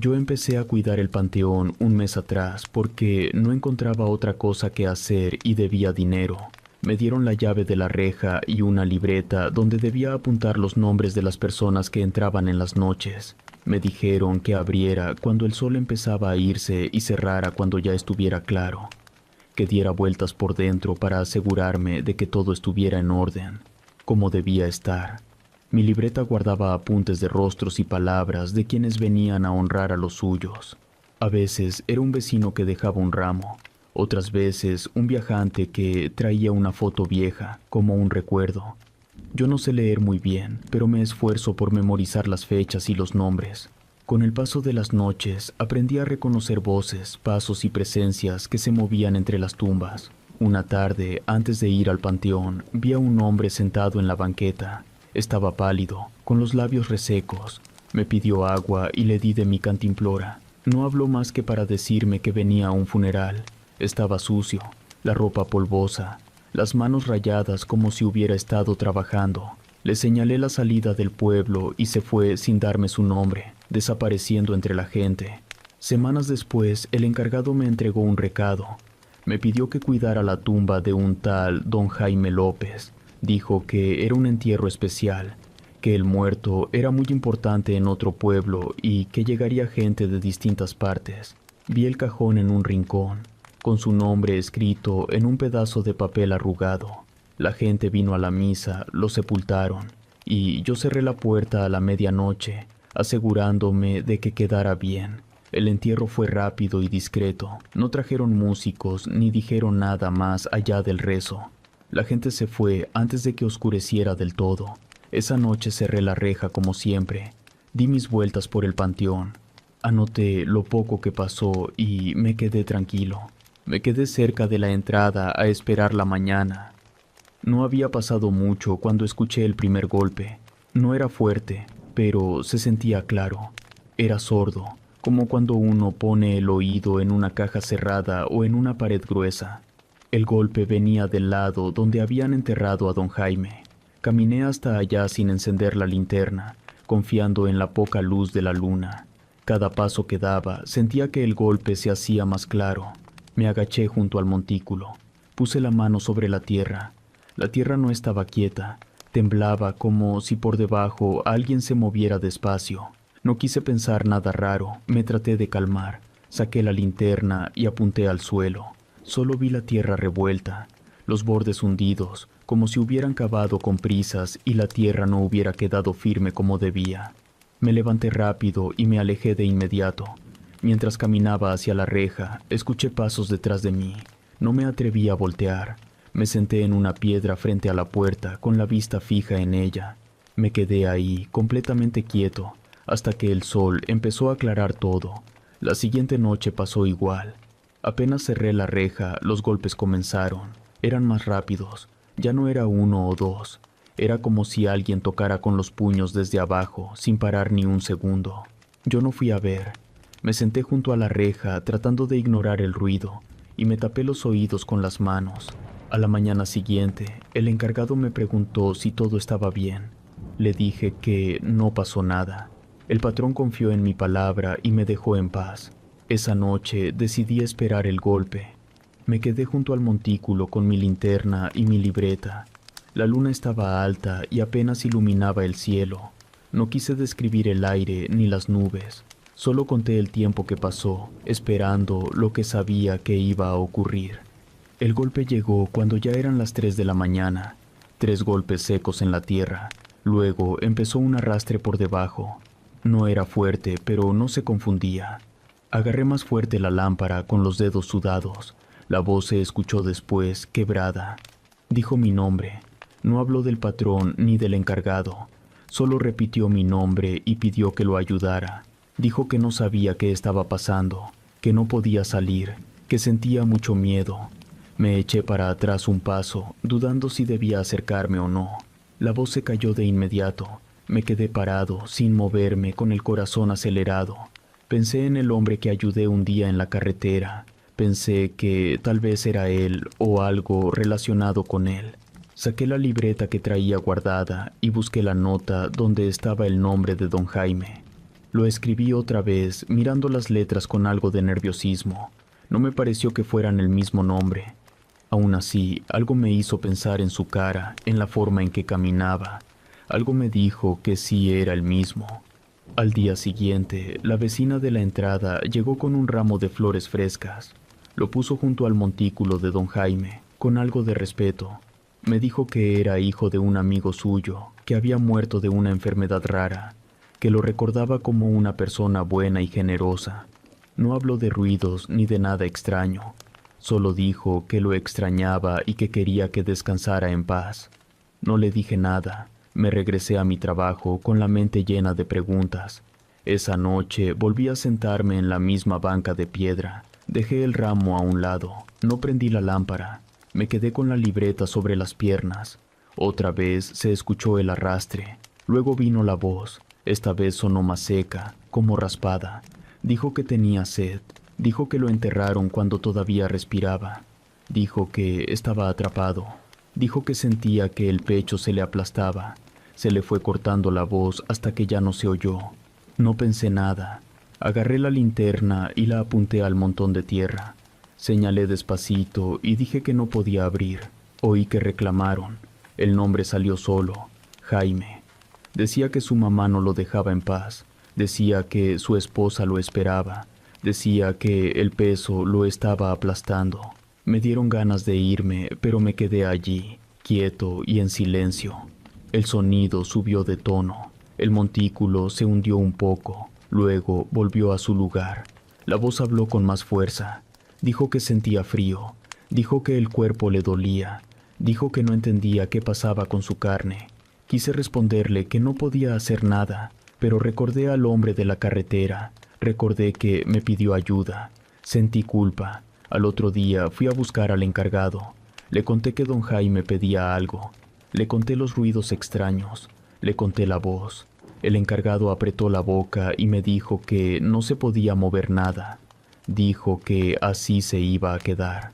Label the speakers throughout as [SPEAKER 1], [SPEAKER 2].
[SPEAKER 1] Yo empecé a cuidar el panteón un mes atrás porque no encontraba otra cosa que hacer y debía dinero. Me dieron la llave de la reja y una libreta donde debía apuntar los nombres de las personas que entraban en las noches. Me dijeron que abriera cuando el sol empezaba a irse y cerrara cuando ya estuviera claro. Que diera vueltas por dentro para asegurarme de que todo estuviera en orden, como debía estar. Mi libreta guardaba apuntes de rostros y palabras de quienes venían a honrar a los suyos. A veces era un vecino que dejaba un ramo, otras veces un viajante que traía una foto vieja, como un recuerdo. Yo no sé leer muy bien, pero me esfuerzo por memorizar las fechas y los nombres. Con el paso de las noches aprendí a reconocer voces, pasos y presencias que se movían entre las tumbas. Una tarde, antes de ir al panteón, vi a un hombre sentado en la banqueta. Estaba pálido, con los labios resecos. Me pidió agua y le di de mi cantimplora. No habló más que para decirme que venía a un funeral. Estaba sucio, la ropa polvosa, las manos rayadas como si hubiera estado trabajando. Le señalé la salida del pueblo y se fue sin darme su nombre, desapareciendo entre la gente. Semanas después, el encargado me entregó un recado. Me pidió que cuidara la tumba de un tal don Jaime López. Dijo que era un entierro especial, que el muerto era muy importante en otro pueblo y que llegaría gente de distintas partes. Vi el cajón en un rincón, con su nombre escrito en un pedazo de papel arrugado. La gente vino a la misa, lo sepultaron, y yo cerré la puerta a la medianoche, asegurándome de que quedara bien. El entierro fue rápido y discreto. No trajeron músicos ni dijeron nada más allá del rezo. La gente se fue antes de que oscureciera del todo. Esa noche cerré la reja como siempre. Di mis vueltas por el panteón. Anoté lo poco que pasó y me quedé tranquilo. Me quedé cerca de la entrada a esperar la mañana. No había pasado mucho cuando escuché el primer golpe. No era fuerte, pero se sentía claro. Era sordo, como cuando uno pone el oído en una caja cerrada o en una pared gruesa. El golpe venía del lado donde habían enterrado a don Jaime. Caminé hasta allá sin encender la linterna, confiando en la poca luz de la luna. Cada paso que daba sentía que el golpe se hacía más claro. Me agaché junto al montículo. Puse la mano sobre la tierra. La tierra no estaba quieta. Temblaba como si por debajo alguien se moviera despacio. No quise pensar nada raro. Me traté de calmar. Saqué la linterna y apunté al suelo. Solo vi la tierra revuelta, los bordes hundidos, como si hubieran cavado con prisas y la tierra no hubiera quedado firme como debía. Me levanté rápido y me alejé de inmediato. Mientras caminaba hacia la reja, escuché pasos detrás de mí. No me atreví a voltear. Me senté en una piedra frente a la puerta, con la vista fija en ella. Me quedé ahí, completamente quieto, hasta que el sol empezó a aclarar todo. La siguiente noche pasó igual. Apenas cerré la reja, los golpes comenzaron. Eran más rápidos. Ya no era uno o dos. Era como si alguien tocara con los puños desde abajo, sin parar ni un segundo. Yo no fui a ver. Me senté junto a la reja, tratando de ignorar el ruido, y me tapé los oídos con las manos. A la mañana siguiente, el encargado me preguntó si todo estaba bien. Le dije que no pasó nada. El patrón confió en mi palabra y me dejó en paz. Esa noche decidí esperar el golpe. Me quedé junto al montículo con mi linterna y mi libreta. La luna estaba alta y apenas iluminaba el cielo. No quise describir el aire ni las nubes. Solo conté el tiempo que pasó, esperando lo que sabía que iba a ocurrir. El golpe llegó cuando ya eran las 3 de la mañana. 3 golpes secos en la tierra. Luego empezó un arrastre por debajo. No era fuerte, pero no se confundía. Agarré más fuerte la lámpara con los dedos sudados. La voz se escuchó después, quebrada. Dijo mi nombre. No habló del patrón ni del encargado. Solo repitió mi nombre y pidió que lo ayudara. Dijo que no sabía qué estaba pasando, que no podía salir, que sentía mucho miedo. Me eché para atrás un paso, dudando si debía acercarme o no. La voz se cayó de inmediato. Me quedé parado, sin moverme, con el corazón acelerado. Pensé en el hombre que ayudé un día en la carretera. Pensé que tal vez era él o algo relacionado con él. Saqué la libreta que traía guardada y busqué la nota donde estaba el nombre de don Jaime. Lo escribí otra vez, mirando las letras con algo de nerviosismo. No me pareció que fueran el mismo nombre. Aún así, algo me hizo pensar en su cara, en la forma en que caminaba. Algo me dijo que sí era el mismo. Al día siguiente, la vecina de la entrada llegó con un ramo de flores frescas. Lo puso junto al montículo de don Jaime, con algo de respeto. Me dijo que era hijo de un amigo suyo, que había muerto de una enfermedad rara, que lo recordaba como una persona buena y generosa. No habló de ruidos ni de nada extraño. Solo dijo que lo extrañaba y que quería que descansara en paz. No le dije nada. Me regresé a mi trabajo con la mente llena de preguntas. Esa noche volví a sentarme en la misma banca de piedra. Dejé el ramo a un lado. No prendí la lámpara. Me quedé con la libreta sobre las piernas. Otra vez se escuchó el arrastre. Luego vino la voz. Esta vez sonó más seca, como raspada. Dijo que tenía sed. Dijo que lo enterraron cuando todavía respiraba. Dijo que estaba atrapado. Dijo que sentía que el pecho se le aplastaba. Se le fue cortando la voz hasta que ya no se oyó. No pensé nada. Agarré la linterna y la apunté al montón de tierra. Señalé despacito y dije que no podía abrir. Oí que reclamaron. El nombre salió solo. Jaime. Decía que su mamá no lo dejaba en paz. Decía que su esposa lo esperaba. Decía que el peso lo estaba aplastando. Me dieron ganas de irme, pero me quedé allí, quieto y en silencio. El sonido subió de tono. El montículo se hundió un poco. Luego volvió a su lugar. La voz habló con más fuerza. Dijo que sentía frío. Dijo que el cuerpo le dolía. Dijo que no entendía qué pasaba con su carne. Quise responderle que no podía hacer nada, pero recordé al hombre de la carretera. Recordé que me pidió ayuda. Sentí culpa. Al otro día fui a buscar al encargado. Le conté que don Jaime pedía algo. Le conté los ruidos extraños. Le conté la voz. El encargado apretó la boca y me dijo que no se podía mover nada. Dijo que así se iba a quedar.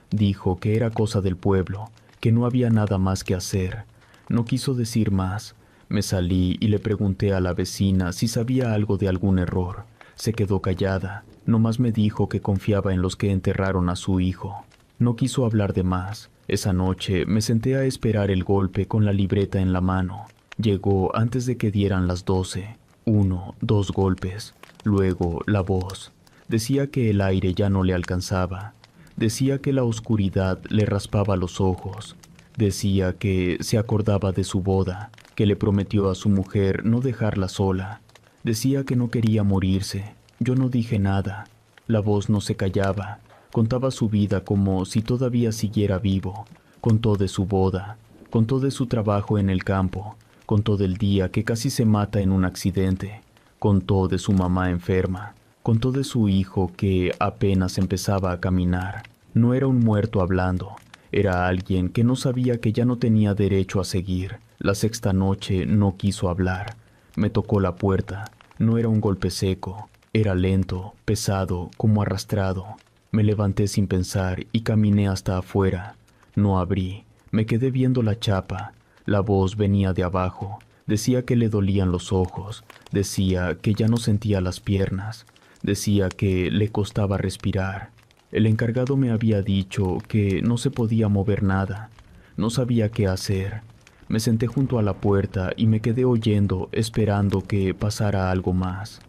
[SPEAKER 1] Dijo que era cosa del pueblo, que no había nada más que hacer. No quiso decir más. Me salí y le pregunté a la vecina si sabía algo de algún error. Se quedó callada. Nomás me dijo que confiaba en los que enterraron a su hijo. No quiso hablar de más. Esa noche me senté a esperar el golpe con la libreta en la mano. Llegó antes de que dieran las 12. 1, 2 golpes. Luego la voz. Decía que el aire ya no le alcanzaba. Decía que la oscuridad le raspaba los ojos. Decía que se acordaba de su boda, que le prometió a su mujer no dejarla sola. Decía que no quería morirse. Yo no dije nada. La voz no se callaba. Contaba su vida como si todavía siguiera vivo. Contó de su boda. Contó de su trabajo en el campo. Contó del día que casi se mata en un accidente. Contó de su mamá enferma. Contó de su hijo que apenas empezaba a caminar. No era un muerto hablando. Era alguien que no sabía que ya no tenía derecho a seguir. La sexta noche no quiso hablar. Me tocó la puerta. No era un golpe seco. Era lento, pesado, como arrastrado. Me levanté sin pensar y caminé hasta afuera. No abrí. Me quedé viendo la chapa. La voz venía de abajo. Decía que le dolían los ojos. Decía que ya no sentía las piernas. Decía que le costaba respirar. El encargado me había dicho que no se podía mover nada. No sabía qué hacer. Me senté junto a la puerta y me quedé oyendo, esperando que pasara algo más.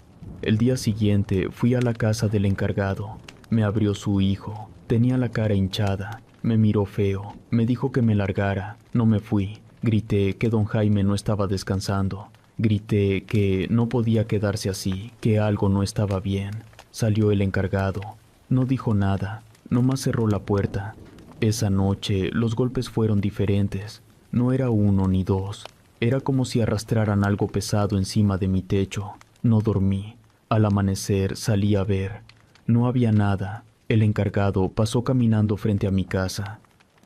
[SPEAKER 1] El día siguiente fui a la casa del encargado. Me abrió su hijo. Tenía la cara hinchada. Me miró feo. Me dijo que me largara. No me fui. Grité que don Jaime no estaba descansando. Grité que no podía quedarse así, que algo no estaba bien. Salió el encargado. No dijo nada. Nomás cerró la puerta. Esa noche los golpes fueron diferentes. No era 1 ni 2. Era como si arrastraran algo pesado encima de mi techo. No dormí. Al amanecer salí a ver. No había nada. El encargado pasó caminando frente a mi casa.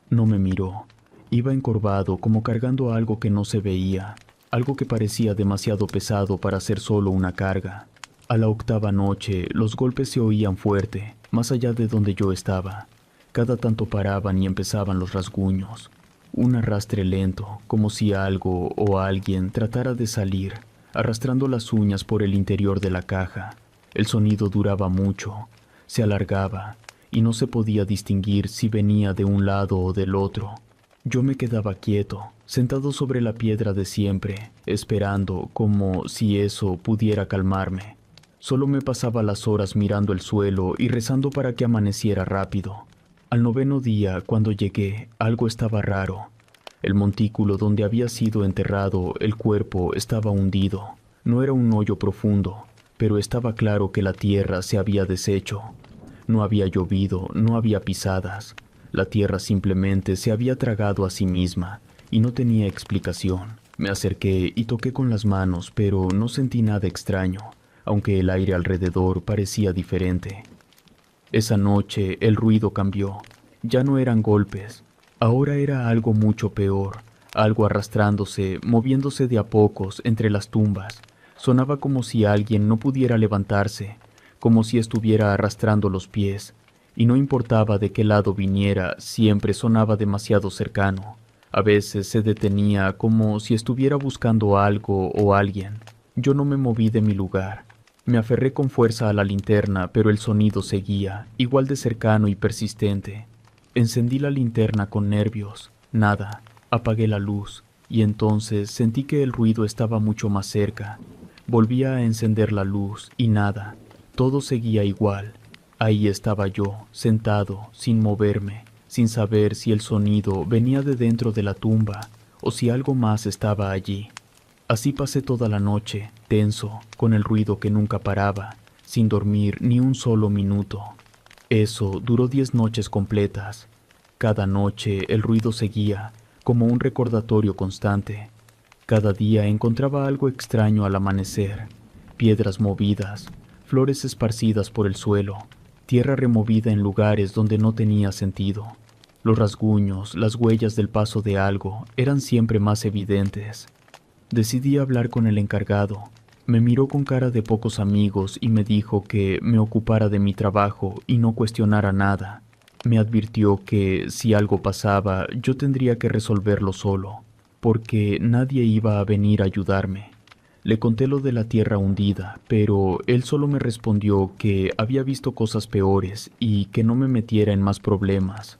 [SPEAKER 1] No me miró. Iba encorvado como cargando algo que no se veía. Algo que parecía demasiado pesado para ser solo una carga. A la 8ª noche los golpes se oían fuerte, más allá de donde yo estaba. Cada tanto paraban y empezaban los rasguños. Un arrastre lento, como si algo o alguien tratara de salir. arrastrando las uñas por el interior de la caja. El sonido duraba mucho, se alargaba, y no se podía distinguir si venía de un lado o del otro. Yo me quedaba quieto, sentado sobre la piedra de siempre, esperando como si eso pudiera calmarme. Solo me pasaba las horas mirando el suelo y rezando para que amaneciera rápido. Al 9º día, cuando llegué, algo estaba raro. El montículo donde había sido enterrado el cuerpo estaba hundido. No era un hoyo profundo, pero estaba claro que la tierra se había deshecho. No había llovido, no había pisadas. La tierra simplemente se había tragado a sí misma y no tenía explicación. Me acerqué y toqué con las manos, pero no sentí nada extraño, aunque el aire alrededor parecía diferente. Esa noche el ruido cambió. Ya no eran golpes. Ahora era algo mucho peor, algo arrastrándose, moviéndose de a pocos entre las tumbas. Sonaba como si alguien no pudiera levantarse, como si estuviera arrastrando los pies, y no importaba de qué lado viniera, siempre sonaba demasiado cercano. A veces se detenía como si estuviera buscando algo o alguien. Yo no me moví de mi lugar. Me aferré con fuerza a la linterna, pero el sonido seguía, igual de cercano y persistente. Encendí la linterna con nervios. Nada. Apagué la luz, y entonces sentí que el ruido estaba mucho más cerca. Volví a encender la luz, y nada. Todo seguía igual. Ahí estaba yo, sentado, sin moverme, sin saber si el sonido venía de dentro de la tumba, o si algo más estaba allí. Así pasé toda la noche, tenso, con el ruido que nunca paraba, sin dormir ni un solo minuto. Eso duró 10 noches completas. Cada noche el ruido seguía, como un recordatorio constante. Cada día encontraba algo extraño al amanecer. Piedras movidas, flores esparcidas por el suelo, tierra removida en lugares donde no tenía sentido. Los rasguños, las huellas del paso de algo eran siempre más evidentes. Decidí hablar con el encargado. Me miró con cara de pocos amigos y me dijo que me ocupara de mi trabajo y no cuestionara nada. Me advirtió que si algo pasaba, yo tendría que resolverlo solo, porque nadie iba a venir a ayudarme. Le conté lo de la tierra hundida, pero él solo me respondió que había visto cosas peores y que no me metiera en más problemas.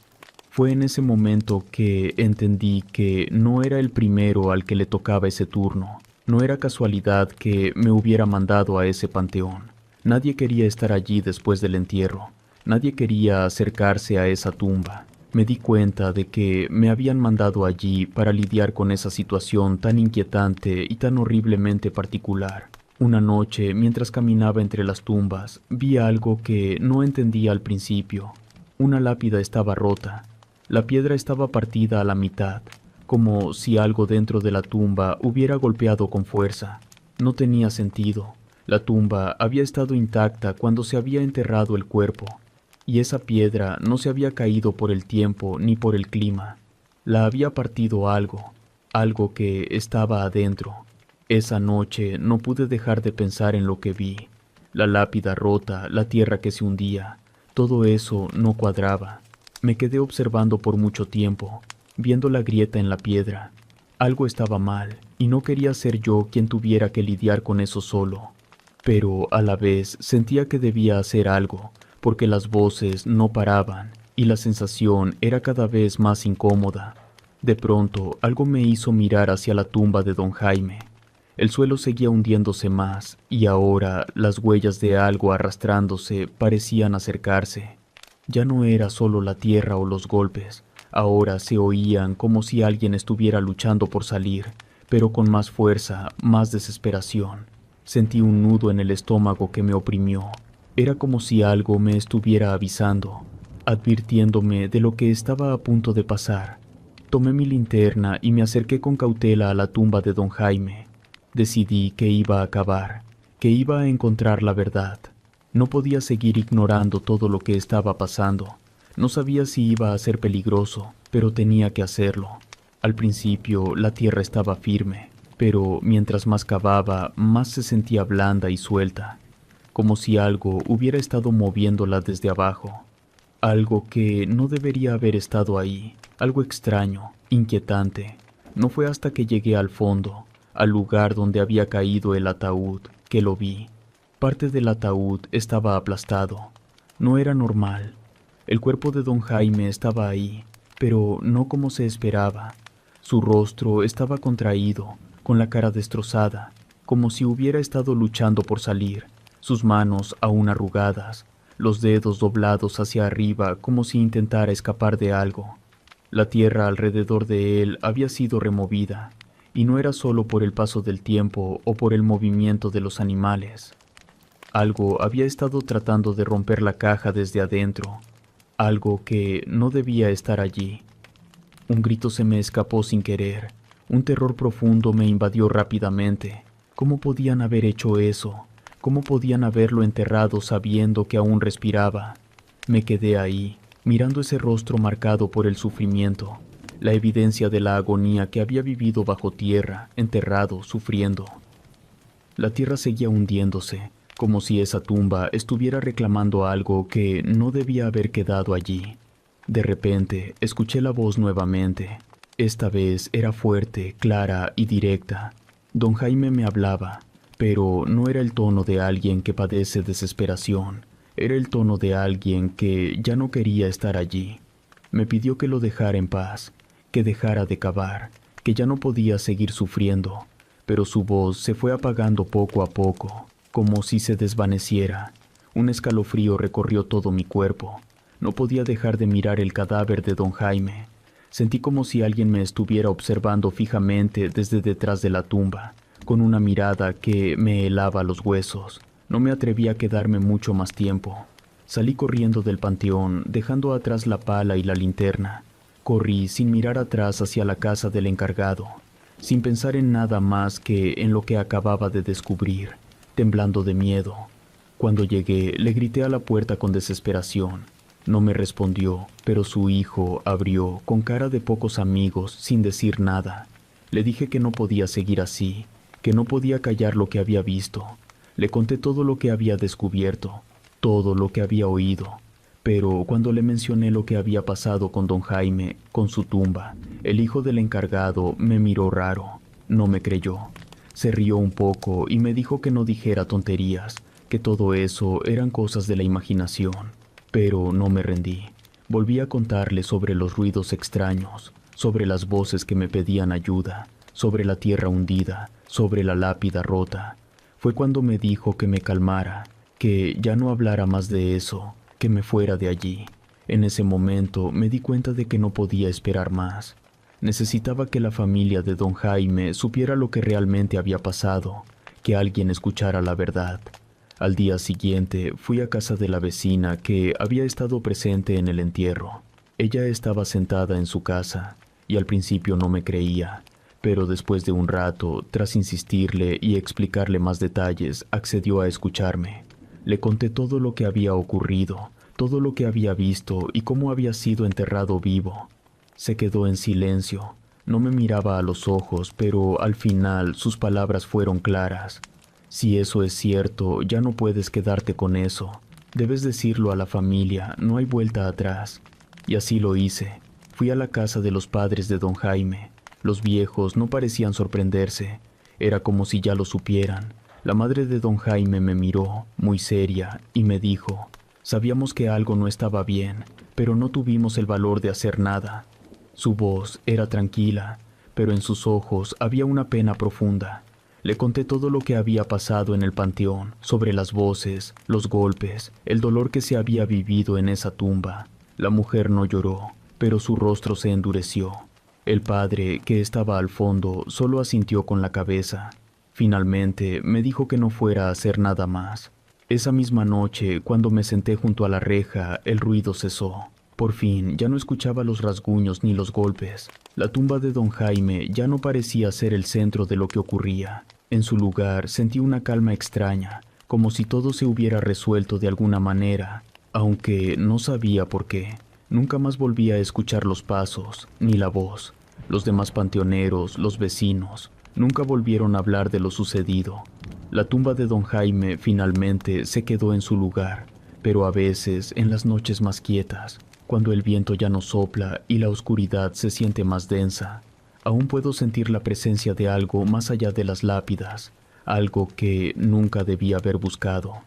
[SPEAKER 1] Fue en ese momento que entendí que no era el primero al que le tocaba ese turno. No era casualidad que me hubiera mandado a ese panteón. Nadie quería estar allí después del entierro. Nadie quería acercarse a esa tumba. Me di cuenta de que me habían mandado allí para lidiar con esa situación tan inquietante y tan horriblemente particular. Una noche, mientras caminaba entre las tumbas, vi algo que no entendía al principio. Una lápida estaba rota. La piedra estaba partida a la mitad, como si algo dentro de la tumba hubiera golpeado con fuerza. No tenía sentido. La tumba había estado intacta cuando se había enterrado el cuerpo, y esa piedra no se había caído por el tiempo ni por el clima. La había partido algo, algo que estaba adentro. Esa noche no pude dejar de pensar en lo que vi. La lápida rota, la tierra que se hundía, todo eso no cuadraba. Me quedé observando por mucho tiempo, viendo la grieta en la piedra. Algo estaba mal, y no quería ser yo quien tuviera que lidiar con eso solo. Pero a la vez sentía que debía hacer algo, porque las voces no paraban, y la sensación era cada vez más incómoda. De pronto, algo me hizo mirar hacia la tumba de don Jaime. El suelo seguía hundiéndose más, y ahora las huellas de algo arrastrándose parecían acercarse. Ya no era solo la tierra o los golpes, ahora se oían como si alguien estuviera luchando por salir, pero con más fuerza, más desesperación. Sentí un nudo en el estómago que me oprimió. Era como si algo me estuviera avisando, advirtiéndome de lo que estaba a punto de pasar. Tomé mi linterna y me acerqué con cautela a la tumba de don Jaime. Decidí que iba a acabar, que iba a encontrar la verdad. No podía seguir ignorando todo lo que estaba pasando. No sabía si iba a ser peligroso, pero tenía que hacerlo. Al principio la tierra estaba firme, pero mientras más cavaba, más se sentía blanda y suelta, como si algo hubiera estado moviéndola desde abajo. Algo que no debería haber estado ahí, algo extraño, inquietante. No fue hasta que llegué al fondo, al lugar donde había caído el ataúd, que lo vi. Parte del ataúd estaba aplastado. No era normal. El cuerpo de don Jaime estaba ahí, pero no como se esperaba. Su rostro estaba contraído, con la cara destrozada, como si hubiera estado luchando por salir, sus manos aún arrugadas, los dedos doblados hacia arriba como si intentara escapar de algo. La tierra alrededor de él había sido removida, y no era solo por el paso del tiempo o por el movimiento de los animales. Algo había estado tratando de romper la caja desde adentro, algo que no debía estar allí. Un grito se me escapó sin querer, un terror profundo me invadió rápidamente. ¿Cómo podían haber hecho eso? ¿Cómo podían haberlo enterrado sabiendo que aún respiraba? Me quedé ahí, mirando ese rostro marcado por el sufrimiento, la evidencia de la agonía que había vivido bajo tierra, enterrado, sufriendo. La tierra seguía hundiéndose, como si esa tumba estuviera reclamando algo que no debía haber quedado allí. De repente, escuché la voz nuevamente. Esta vez era fuerte, clara y directa. Don Jaime me hablaba, pero no era el tono de alguien que padece desesperación. Era el tono de alguien que ya no quería estar allí. Me pidió que lo dejara en paz, que dejara de cavar, que ya no podía seguir sufriendo, pero su voz se fue apagando poco a poco, como si se desvaneciera. Un escalofrío recorrió todo mi cuerpo. No podía dejar de mirar el cadáver de don Jaime. Sentí como si alguien me estuviera observando fijamente desde detrás de la tumba, con una mirada que me helaba los huesos. No me atreví a quedarme mucho más tiempo. Salí corriendo del panteón, dejando atrás la pala y la linterna. Corrí sin mirar atrás hacia la casa del encargado, sin pensar en nada más que en lo que acababa de descubrir, temblando de miedo. Cuando llegué, le grité a la puerta con desesperación. No me respondió, pero su hijo abrió, con cara de pocos amigos, sin decir nada. Le dije que no podía seguir así, que no podía callar lo que había visto. Le conté todo lo que había descubierto, todo lo que había oído. Pero cuando le mencioné lo que había pasado con don Jaime, con su tumba, el hijo del encargado me miró raro. No me creyó. Se rió un poco y me dijo que no dijera tonterías, que todo eso eran cosas de la imaginación. Pero no me rendí. Volví a contarle sobre los ruidos extraños, sobre las voces que me pedían ayuda, sobre la tierra hundida, sobre la lápida rota. Fue cuando me dijo que me calmara, que ya no hablara más de eso, que me fuera de allí. En ese momento me di cuenta de que no podía esperar más. Necesitaba que la familia de don Jaime supiera lo que realmente había pasado, que alguien escuchara la verdad. Al día siguiente fui a casa de la vecina que había estado presente en el entierro. Ella estaba sentada en su casa y al principio no me creía, pero después de un rato, tras insistirle y explicarle más detalles, accedió a escucharme. Le conté todo lo que había ocurrido, todo lo que había visto y cómo había sido enterrado vivo. Se quedó en silencio, no me miraba a los ojos, pero al final sus palabras fueron claras. Si eso es cierto, ya no puedes quedarte con eso. Debes decirlo a la familia, no hay vuelta atrás. Y así lo hice. Fui a la casa de los padres de don Jaime. Los viejos no parecían sorprenderse. Era como si ya lo supieran. La madre de don Jaime me miró, muy seria, y me dijo: «Sabíamos que algo no estaba bien, pero no tuvimos el valor de hacer nada». Su voz era tranquila, pero en sus ojos había una pena profunda. Le conté todo lo que había pasado en el panteón, sobre las voces, los golpes, el dolor que se había vivido en esa tumba. La mujer no lloró, pero su rostro se endureció. El padre, que estaba al fondo, solo asintió con la cabeza. Finalmente me dijo que no fuera a hacer nada más. Esa misma noche, cuando me senté junto a la reja, el ruido cesó. Por fin ya no escuchaba los rasguños ni los golpes. La tumba de don Jaime ya no parecía ser el centro de lo que ocurría. En su lugar sentí una calma extraña, como si todo se hubiera resuelto de alguna manera, aunque no sabía por qué. Nunca más volví a escuchar los pasos, ni la voz. Los demás panteoneros, los vecinos, nunca volvieron a hablar de lo sucedido. La tumba de don Jaime finalmente se quedó en su lugar, pero a veces, en las noches más quietas, cuando el viento ya no sopla y la oscuridad se siente más densa, Aún puedo sentir la presencia de algo más allá de las lápidas, algo que nunca debía haber buscado.